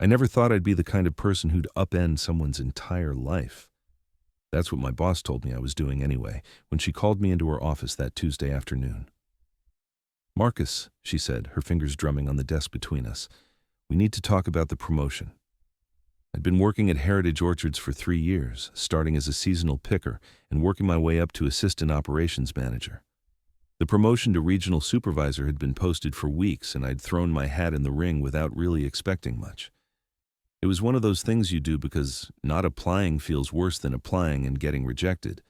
I never thought I'd be the kind of person who'd upend someone's entire life. That's what my boss told me I was doing anyway, when she called me into her office that Tuesday afternoon. "Marcus," she said, her fingers drumming on the desk between us, "we need to talk about the promotion." I'd been working at Heritage Orchards for 3 years, starting as a seasonal picker and working my way up to assistant operations manager. The promotion to regional supervisor had been posted for weeks, and I'd thrown my hat in the ring without really expecting much. It was one of those things you do because not applying feels worse than applying and getting rejected.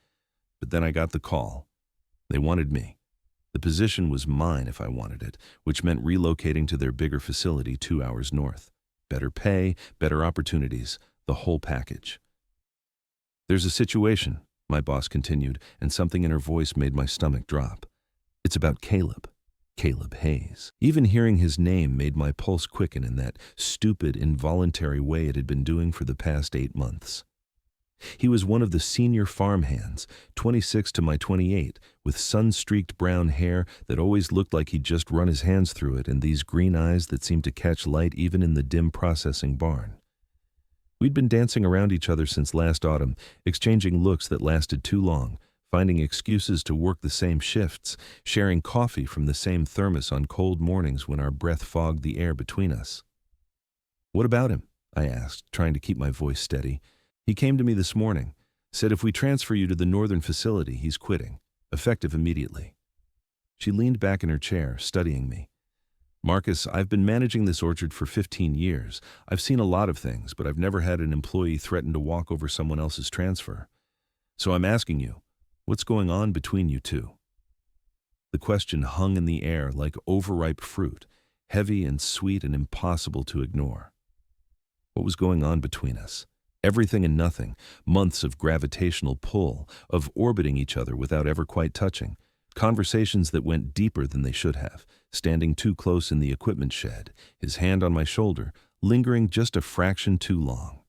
But then I got the call. They wanted me. The position was mine if I wanted it, which meant relocating to their bigger facility 2 hours north. Better pay, better opportunities, the whole package. "There's a situation," my boss continued, and something in her voice made my stomach drop. "It's about Caleb. Caleb Hayes." Even hearing his name made my pulse quicken in that stupid, involuntary way it had been doing for the past 8 months. He was one of the senior farmhands, 26 to my 28, with sun-streaked brown hair that always looked like he'd just run his hands through it, and these green eyes that seemed to catch light even in the dim processing barn. We'd been dancing around each other since last autumn, exchanging looks that lasted too long, finding excuses to work the same shifts, sharing coffee from the same thermos on cold mornings when our breath fogged the air between us. "What about him?" I asked, trying to keep my voice steady. "He came to me this morning, said if we transfer you to the northern facility, he's quitting, effective immediately." She leaned back in her chair, studying me. "Marcus, I've been managing this orchard for 15 years. I've seen a lot of things, but I've never had an employee threaten to walk over someone else's transfer. So I'm asking you, what's going on between you two?" The question hung in the air like overripe fruit, heavy and sweet and impossible to ignore. What was going on between us? Everything and nothing, months of gravitational pull, of orbiting each other without ever quite touching, conversations that went deeper than they should have, standing too close in the equipment shed, his hand on my shoulder, lingering just a fraction too long.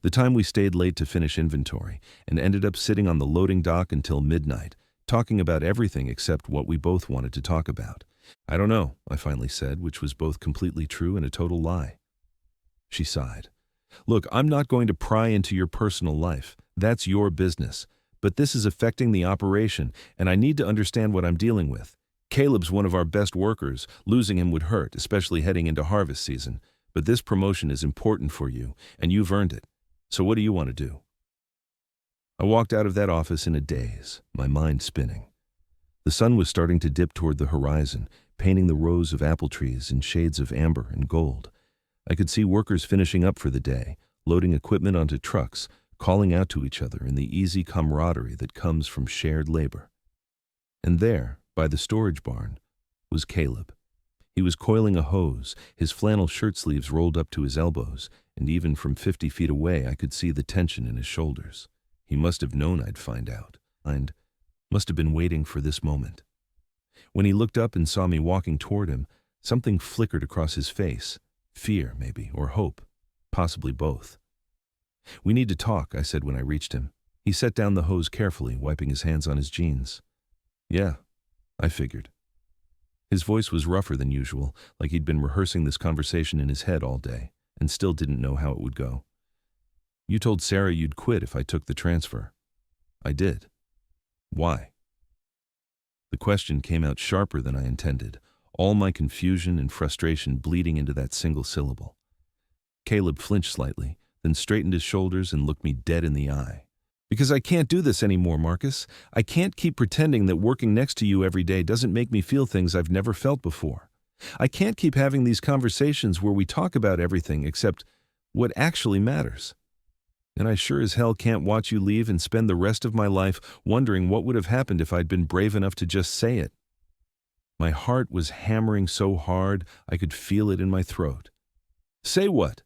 The time we stayed late to finish inventory and ended up sitting on the loading dock until midnight, talking about everything except what we both wanted to talk about. "I don't know," I finally said, which was both completely true and a total lie. She sighed. "Look, I'm not going to pry into your personal life. That's your business. But this is affecting the operation, and I need to understand what I'm dealing with. Caleb's one of our best workers. Losing him would hurt, especially heading into harvest season. But this promotion is important for you, and you've earned it. So what do you want to do?" I walked out of that office in a daze, my mind spinning. The sun was starting to dip toward the horizon, painting the rows of apple trees in shades of amber and gold. I could see workers finishing up for the day, loading equipment onto trucks, calling out to each other in the easy camaraderie that comes from shared labor. And there, by the storage barn, was Caleb. He was coiling a hose, his flannel shirt sleeves rolled up to his elbows, and even from 50 feet away I could see the tension in his shoulders. He must have known I'd find out, and must have been waiting for this moment. When he looked up and saw me walking toward him, something flickered across his face. Fear, maybe, or hope, possibly both. "We need to talk," I said when I reached him. He set down the hose carefully, wiping his hands on his jeans. "Yeah," I figured. His voice was rougher than usual, like he'd been rehearsing this conversation in his head all day, and still didn't know how it would go. "You told Sarah you'd quit if I took the transfer." "I did." "Why?" The question came out sharper than I intended, all my confusion and frustration bleeding into that single syllable. Caleb flinched slightly, then straightened his shoulders and looked me dead in the eye. "Because I can't do this anymore, Marcus. I can't keep pretending that working next to you every day doesn't make me feel things I've never felt before. I can't keep having these conversations where we talk about everything except what actually matters. And I sure as hell can't watch you leave and spend the rest of my life wondering what would have happened if I'd been brave enough to just say it." My heart was hammering so hard I could feel it in my throat. "Say what?"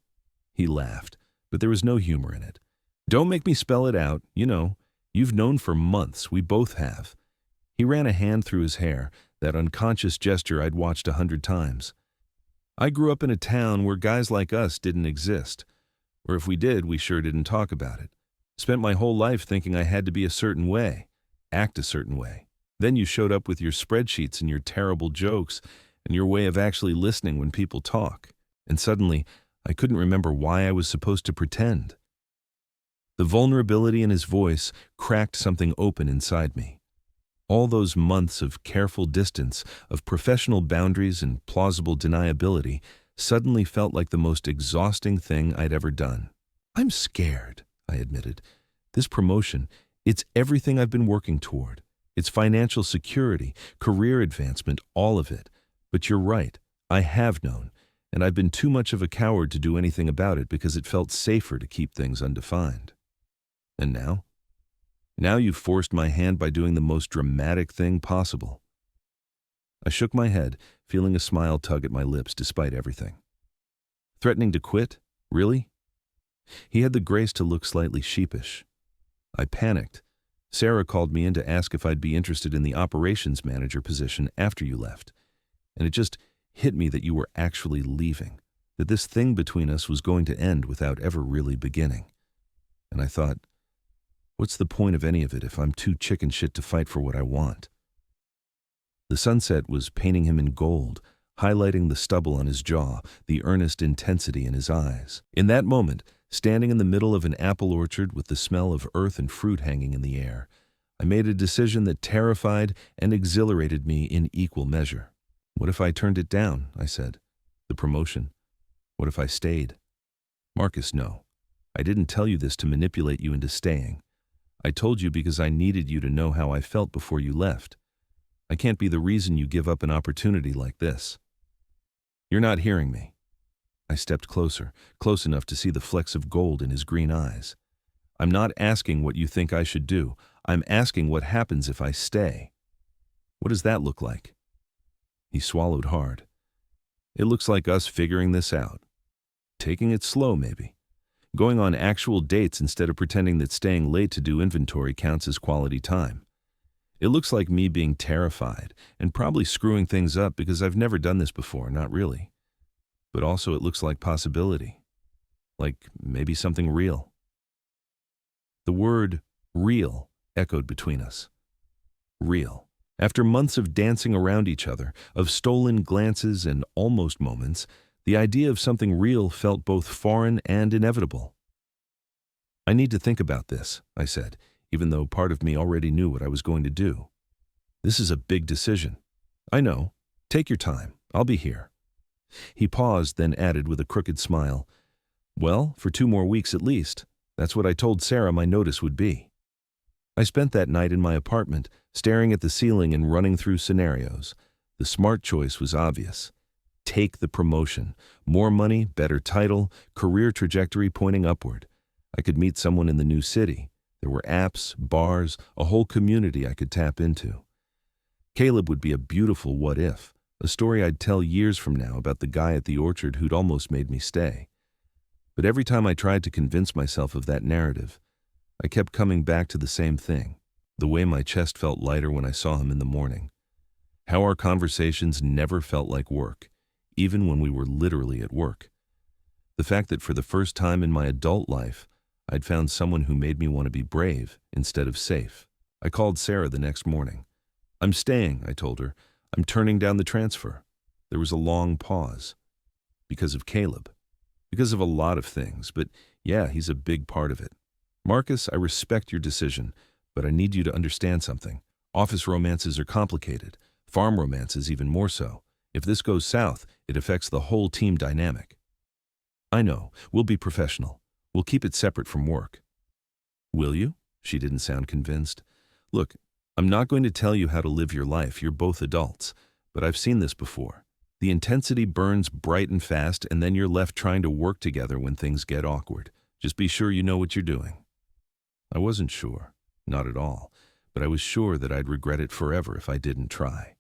He laughed, but there was no humor in it. "Don't make me spell it out. You know, you've known for months. We both have." He ran a hand through his hair, that unconscious gesture I'd watched 100 times. "I grew up in a town where guys like us didn't exist. Or if we did, we sure didn't talk about it. Spent my whole life thinking I had to be a certain way, act a certain way. Then you showed up with your spreadsheets and your terrible jokes and your way of actually listening when people talk. And suddenly, I couldn't remember why I was supposed to pretend. The vulnerability in his voice cracked something open inside me. All those months of careful distance, of professional boundaries and plausible deniability, suddenly felt like the most exhausting thing I'd ever done. "I'm scared," I admitted. "This promotion, it's everything I've been working toward. It's financial security, career advancement, all of it. But you're right, I have known, and I've been too much of a coward to do anything about it because it felt safer to keep things undefined. And now? Now you've forced my hand by doing the most dramatic thing possible." I shook my head, feeling a smile tug at my lips despite everything. "Threatening to quit? Really?" He had the grace to look slightly sheepish. I panicked. "Sarah called me in to ask if I'd be interested in the operations manager position after you left. And it just hit me that you were actually leaving, that this thing between us was going to end without ever really beginning. And I thought, what's the point of any of it if I'm too chicken shit to fight for what I want?" The sunset was painting him in gold, highlighting the stubble on his jaw, the earnest intensity in his eyes. In that moment, standing in the middle of an apple orchard with the smell of earth and fruit hanging in the air, I made a decision that terrified and exhilarated me in equal measure. "What if I turned it down?" I said. "The promotion. What if I stayed?" "Marcus, no. I didn't tell you this to manipulate you into staying. I told you because I needed you to know how I felt before you left. I can't be the reason you give up an opportunity like this." "You're not hearing me." I stepped closer, close enough to see the flecks of gold in his green eyes. "I'm not asking what you think I should do. I'm asking what happens if I stay. What does that look like?" He swallowed hard. "It looks like us figuring this out. Taking it slow, maybe. Going on actual dates instead of pretending that staying late to do inventory counts as quality time. It looks like me being terrified and probably screwing things up because I've never done this before, not really. But also it looks like possibility. Like maybe something real." The word real echoed between us. Real. After months of dancing around each other, of stolen glances and almost moments, the idea of something real felt both foreign and inevitable. "I need to think about this," I said, even though part of me already knew what I was going to do. "This is a big decision." "I know. Take your time. I'll be here." He paused, then added with a crooked smile, "Well, for 2 more weeks at least. That's what I told Sarah my notice would be." I spent that night in my apartment, staring at the ceiling and running through scenarios. The smart choice was obvious. Take the promotion. More money, better title, career trajectory pointing upward. I could meet someone in the new city. There were apps, bars, a whole community I could tap into. Caleb would be a beautiful what if, a story I'd tell years from now about the guy at the orchard who'd almost made me stay. But every time I tried to convince myself of that narrative, I kept coming back to the same thing, the way my chest felt lighter when I saw him in the morning. How our conversations never felt like work, even when we were literally at work. The fact that for the first time in my adult life, I'd found someone who made me want to be brave instead of safe. I called Sarah the next morning. "I'm staying," I told her. "I'm turning down the transfer." There was a long pause. "Because of Caleb." "Because of a lot of things, but yeah, he's a big part of it." "Marcus, I respect your decision, but I need you to understand something. Office romances are complicated. Farm romances even more so. If this goes south, it affects the whole team dynamic." "I know. We'll be professional. We'll keep it separate from work." "Will you?" She didn't sound convinced. "Look, I'm not going to tell you how to live your life. You're both adults. But I've seen this before. The intensity burns bright and fast, and then you're left trying to work together when things get awkward. Just be sure you know what you're doing." I wasn't sure. Not at all. But I was sure that I'd regret it forever if I didn't try.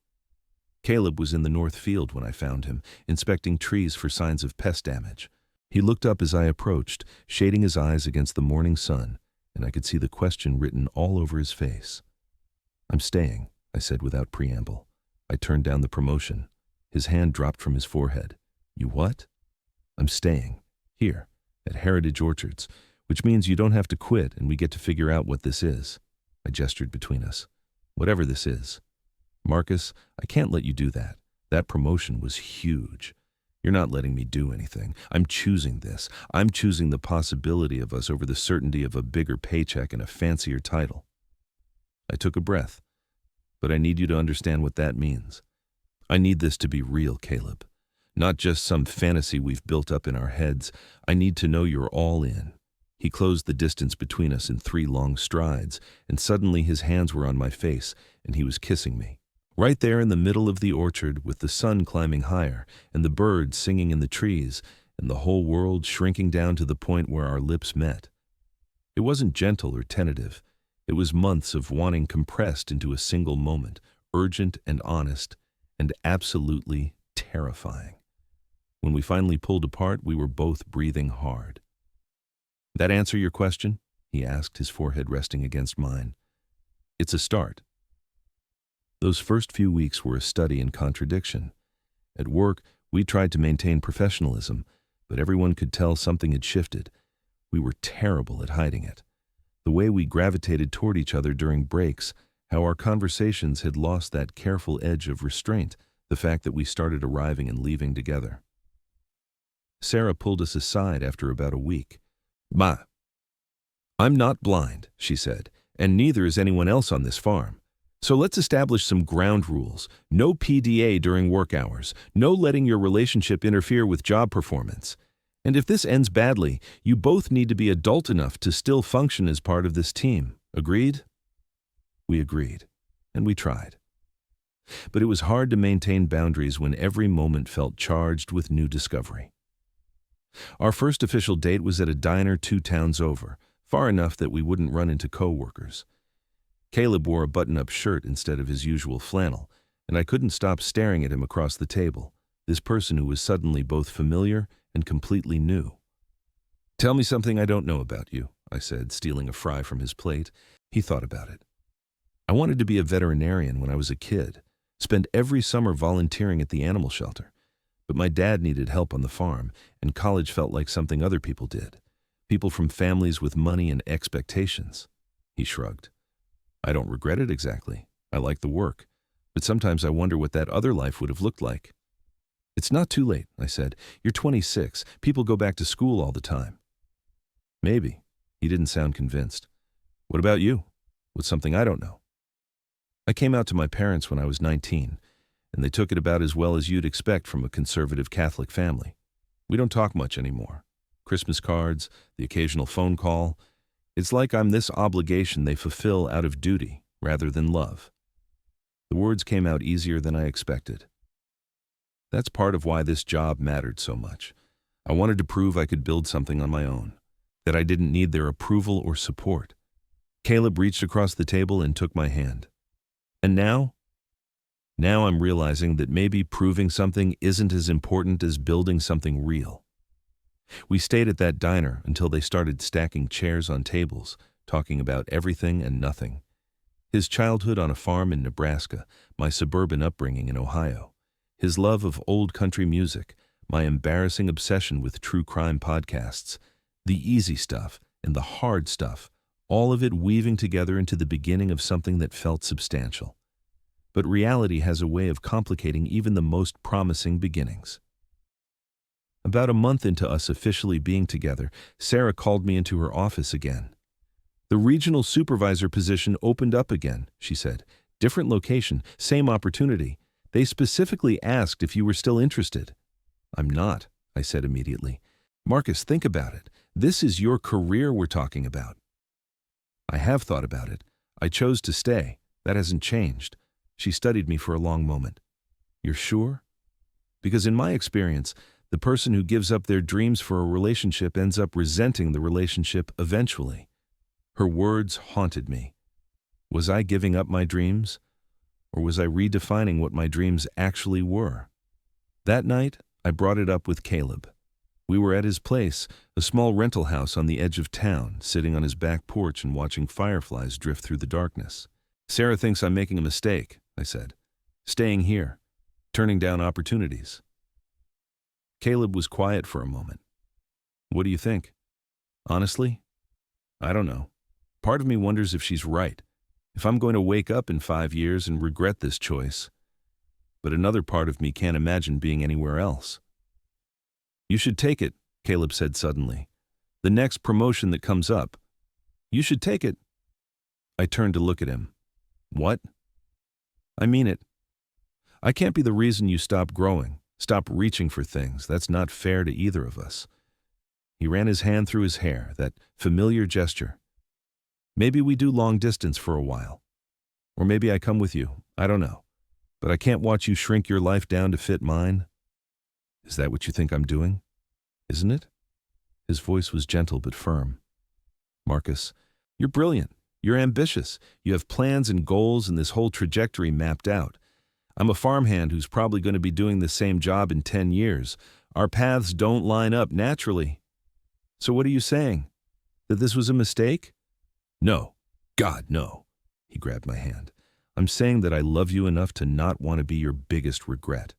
Caleb was in the north field when I found him, inspecting trees for signs of pest damage. He looked up as I approached, shading his eyes against the morning sun, and I could see the question written all over his face. "I'm staying," I said without preamble. I turned down the promotion. His hand dropped from his forehead. "You what?" "I'm staying. Here, at Heritage Orchards, which means you don't have to quit and we get to figure out what this is." I gestured between us. "Whatever this is. Marcus, I can't let you do that. That promotion was huge. You're not letting me do anything. I'm choosing this. I'm choosing the possibility of us over the certainty of a bigger paycheck and a fancier title. I took a breath, but I need you to understand what that means. I need this to be real, Caleb. Not just some fantasy we've built up in our heads. I need to know you're all in. He closed the distance between us in 3 long strides, and suddenly his hands were on my face, and he was kissing me. Right there in the middle of the orchard, with the sun climbing higher, and the birds singing in the trees, and the whole world shrinking down to the point where our lips met. It wasn't gentle or tentative. It was months of wanting compressed into a single moment, urgent and honest, and absolutely terrifying. When we finally pulled apart, we were both breathing hard. "That answer your question?" he asked, his forehead resting against mine. "It's a start." Those first few weeks were a study in contradiction. At work, we tried to maintain professionalism, but everyone could tell something had shifted. We were terrible at hiding it. The way we gravitated toward each other during breaks, how our conversations had lost that careful edge of restraint, the fact that we started arriving and leaving together. Sarah pulled us aside after about a week. "Ma, I'm not blind," she said, "and neither is anyone else on this farm. So let's establish some ground rules. No PDA during work hours. No letting your relationship interfere with job performance. And if this ends badly, you both need to be adult enough to still function as part of this team. Agreed?" We agreed, and we tried. But it was hard to maintain boundaries when every moment felt charged with new discovery. Our first official date was at a diner 2 towns over, far enough that we wouldn't run into co-workers. Caleb wore a button-up shirt instead of his usual flannel, and I couldn't stop staring at him across the table, this person who was suddenly both familiar and completely new. "Tell me something I don't know about you," I said, stealing a fry from his plate. He thought about it. "I wanted to be a veterinarian when I was a kid, spent every summer volunteering at the animal shelter. But my dad needed help on the farm, and college felt like something other people did. People from families with money and expectations." He shrugged. "I don't regret it exactly. I like the work. But sometimes I wonder what that other life would have looked like." "It's not too late," I said. "You're 26. People go back to school all the time." "Maybe." He didn't sound convinced. "What about you? What's something I don't know?" "I came out to my parents when I was 19. And they took it about as well as you'd expect from a conservative Catholic family. We don't talk much anymore. Christmas cards, the occasional phone call. It's like I'm this obligation they fulfill out of duty rather than love." The words came out easier than I expected. That's part of why this job mattered so much. I wanted to prove I could build something on my own, that I didn't need their approval or support. Caleb reached across the table and took my hand. "And now I'm realizing that maybe proving something isn't as important as building something real." We stayed at that diner until they started stacking chairs on tables, talking about everything and nothing. His childhood on a farm in Nebraska, my suburban upbringing in Ohio, his love of old country music, my embarrassing obsession with true crime podcasts, the easy stuff and the hard stuff, all of it weaving together into the beginning of something that felt substantial. But reality has a way of complicating even the most promising beginnings. About a month into us officially being together, Sarah called me into her office again. "The regional supervisor position opened up again," she said. "Different location, same opportunity. They specifically asked if you were still interested." "I'm not," I said immediately. "Marcus, think about it. This is your career we're talking about." "I have thought about it. I chose to stay. That hasn't changed." She studied me for a long moment. "You're sure?" "Because in my experience, the person who gives up their dreams for a relationship ends up resenting the relationship eventually." Her words haunted me. Was I giving up my dreams? Or was I redefining what my dreams actually were? That night, I brought it up with Caleb. We were at his place, a small rental house on the edge of town, sitting on his back porch and watching fireflies drift through the darkness. "Sarah thinks I'm making a mistake," I said. "Staying here, turning down opportunities." Caleb was quiet for a moment. "What do you think?" "Honestly, I don't know. Part of me wonders if she's right, if I'm going to wake up in 5 years and regret this choice. But another part of me can't imagine being anywhere else." You should take it, Caleb said suddenly. The next promotion that comes up. You should take it. I turned to look at him. What? I mean it. I can't be the reason you stop growing, stop reaching for things. That's not fair to either of us. He ran his hand through his hair, that familiar gesture. Maybe we do long distance for a while. Or maybe I come with you. I don't know. But I can't watch you shrink your life down to fit mine. Is that what you think I'm doing? Isn't it? His voice was gentle but firm. Marcus, you're brilliant. You're ambitious. You have plans and goals and this whole trajectory mapped out. I'm a farmhand who's probably going to be doing the same job in 10 years. Our paths don't line up naturally. So what are you saying? That this was a mistake? No. God, no. He grabbed my hand. I'm saying that I love you enough to not want to be your biggest regret.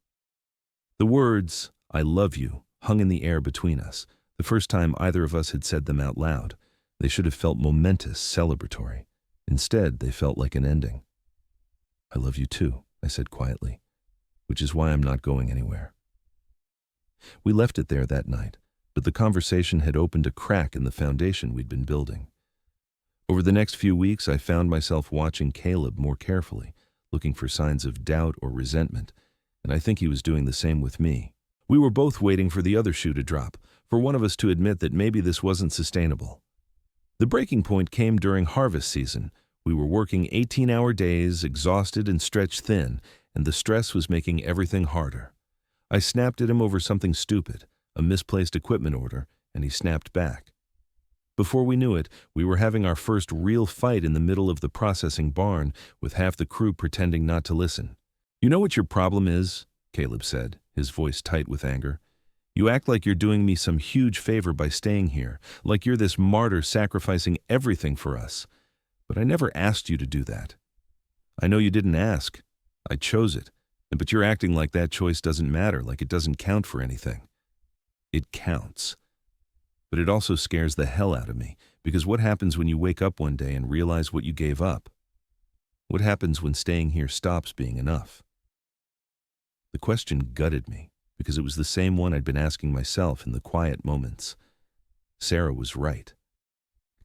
The words, I love you, hung in the air between us, the first time either of us had said them out loud. They should have felt momentous, celebratory. Instead, they felt like an ending. I love you too, I said quietly, which is why I'm not going anywhere. We left it there that night, but the conversation had opened a crack in the foundation we'd been building. Over the next few weeks, I found myself watching Caleb more carefully, looking for signs of doubt or resentment, and I think he was doing the same with me. We were both waiting for the other shoe to drop, for one of us to admit that maybe this wasn't sustainable. The breaking point came during harvest season. We were working 18-hour days, exhausted and stretched thin, and the stress was making everything harder. I snapped at him over something stupid, a misplaced equipment order, and he snapped back. Before we knew it, we were having our first real fight in the middle of the processing barn, with half the crew pretending not to listen. You know what your problem is? Caleb said, his voice tight with anger. You act like you're doing me some huge favor by staying here, like you're this martyr sacrificing everything for us. But I never asked you to do that. I know you didn't ask. I chose it. But you're acting like that choice doesn't matter, like it doesn't count for anything. It counts. But it also scares the hell out of me, because what happens when you wake up one day and realize what you gave up? What happens when staying here stops being enough? The question gutted me, because it was the same one I'd been asking myself in the quiet moments. Sarah was right.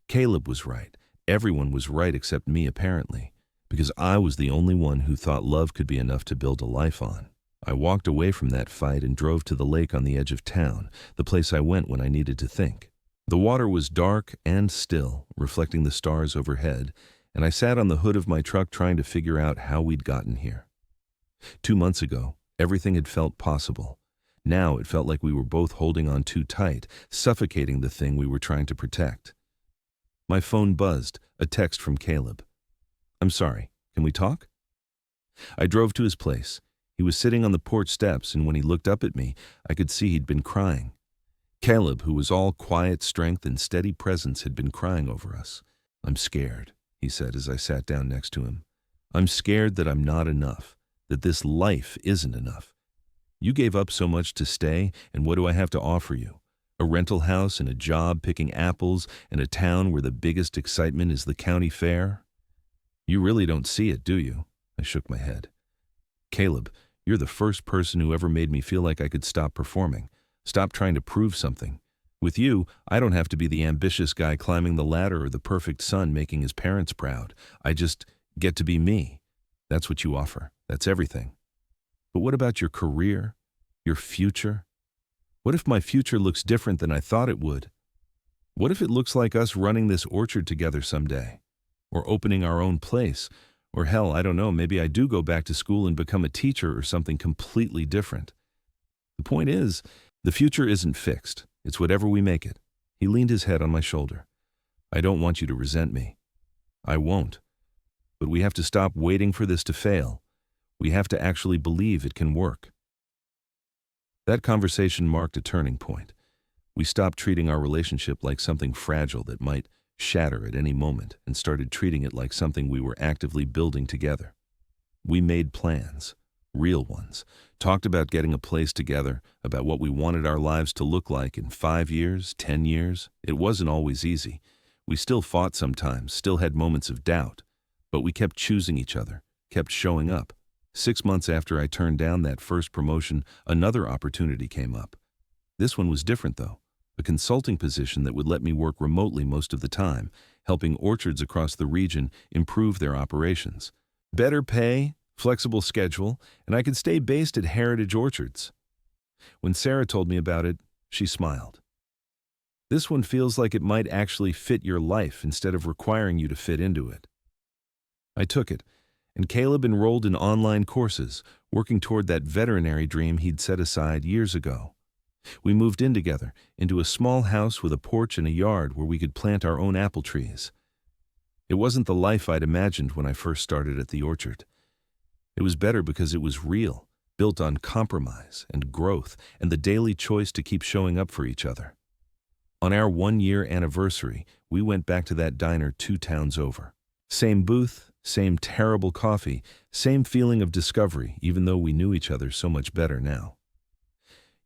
Caleb was right. Everyone was right except me, apparently, because I was the only one who thought love could be enough to build a life on. I walked away from that fight and drove to the lake on the edge of town, the place I went when I needed to think. The water was dark and still, reflecting the stars overhead, and I sat on the hood of my truck trying to figure out how we'd gotten here. 2 months ago, everything had felt possible. Now it felt like we were both holding on too tight, suffocating the thing we were trying to protect. My phone buzzed, a text from Caleb. I'm sorry, can we talk? I drove to his place. He was sitting on the porch steps, and when he looked up at me, I could see he'd been crying. Caleb, who was all quiet strength and steady presence, had been crying over us. I'm scared, he said as I sat down next to him. I'm scared that I'm not enough, that this life isn't enough. You gave up so much to stay, and what do I have to offer you? A rental house and a job picking apples in a town where the biggest excitement is the county fair? You really don't see it, do you? I shook my head. Caleb, you're the first person who ever made me feel like I could stop performing, stop trying to prove something. With you, I don't have to be the ambitious guy climbing the ladder or the perfect son making his parents proud. I just get to be me. That's what you offer. That's everything. But what about your career, your future? What if my future looks different than I thought it would? What if it looks like us running this orchard together someday? Or opening our own place? Or hell, I don't know, maybe I do go back to school and become a teacher or something completely different. The point is, the future isn't fixed. It's whatever we make it. He leaned his head on my shoulder. I don't want you to resent me. I won't. But we have to stop waiting for this to fail. We have to actually believe it can work. That conversation marked a turning point. We stopped treating our relationship like something fragile that might shatter at any moment and started treating it like something we were actively building together. We made plans, real ones, talked about getting a place together, about what we wanted our lives to look like in 5 years, 10 years. It wasn't always easy. We still fought sometimes, still had moments of doubt, but we kept choosing each other, kept showing up. 6 months after I turned down that first promotion, another opportunity came up. This one was different, though. A consulting position that would let me work remotely most of the time, helping orchards across the region improve their operations. Better pay, flexible schedule, and I could stay based at Heritage Orchards. When Sarah told me about it, she smiled. This one feels like it might actually fit your life instead of requiring you to fit into it. I took it, and Caleb enrolled in online courses, working toward that veterinary dream he'd set aside years ago. We moved in together, into a small house with a porch and a yard where we could plant our own apple trees. It wasn't the life I'd imagined when I first started at the orchard. It was better because it was real, built on compromise and growth and the daily choice to keep showing up for each other. On our 1-year anniversary, we went back to that diner 2 towns over. Same booth, same terrible coffee, same feeling of discovery, even though we knew each other so much better now.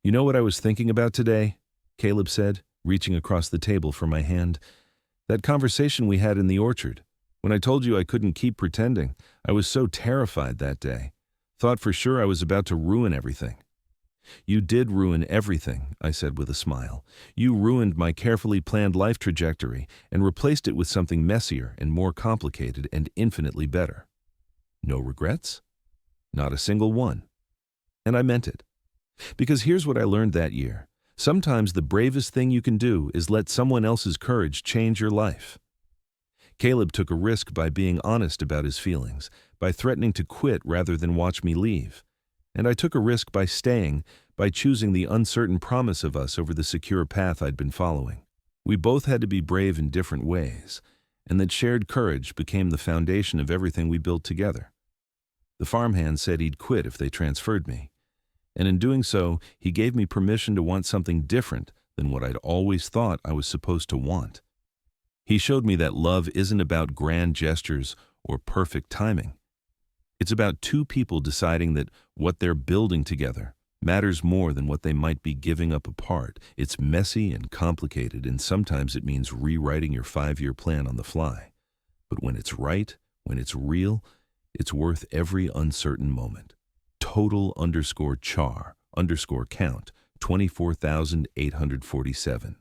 "You know what I was thinking about today?" Caleb said, reaching across the table for my hand. "That conversation we had in the orchard. When I told you I couldn't keep pretending, I was so terrified that day. Thought for sure I was about to ruin everything." "You did ruin everything," I said with a smile. "You ruined my carefully planned life trajectory and replaced it with something messier and more complicated and infinitely better." "No regrets?" "Not a single one." And I meant it. Because here's what I learned that year. Sometimes the bravest thing you can do is let someone else's courage change your life. Caleb took a risk by being honest about his feelings, by threatening to quit rather than watch me leave. And I took a risk by staying, by choosing the uncertain promise of us over the secure path I'd been following. We both had to be brave in different ways, and that shared courage became the foundation of everything we built together. The farmhand said he'd quit if they transferred me, and in doing so, he gave me permission to want something different than what I'd always thought I was supposed to want. He showed me that love isn't about grand gestures or perfect timing. It's about 2 people deciding that what they're building together matters more than what they might be giving up apart. It's messy and complicated, and sometimes it means rewriting your 5-year plan on the fly. But when it's right, when it's real, it's worth every uncertain moment. Total_char_count 24,847.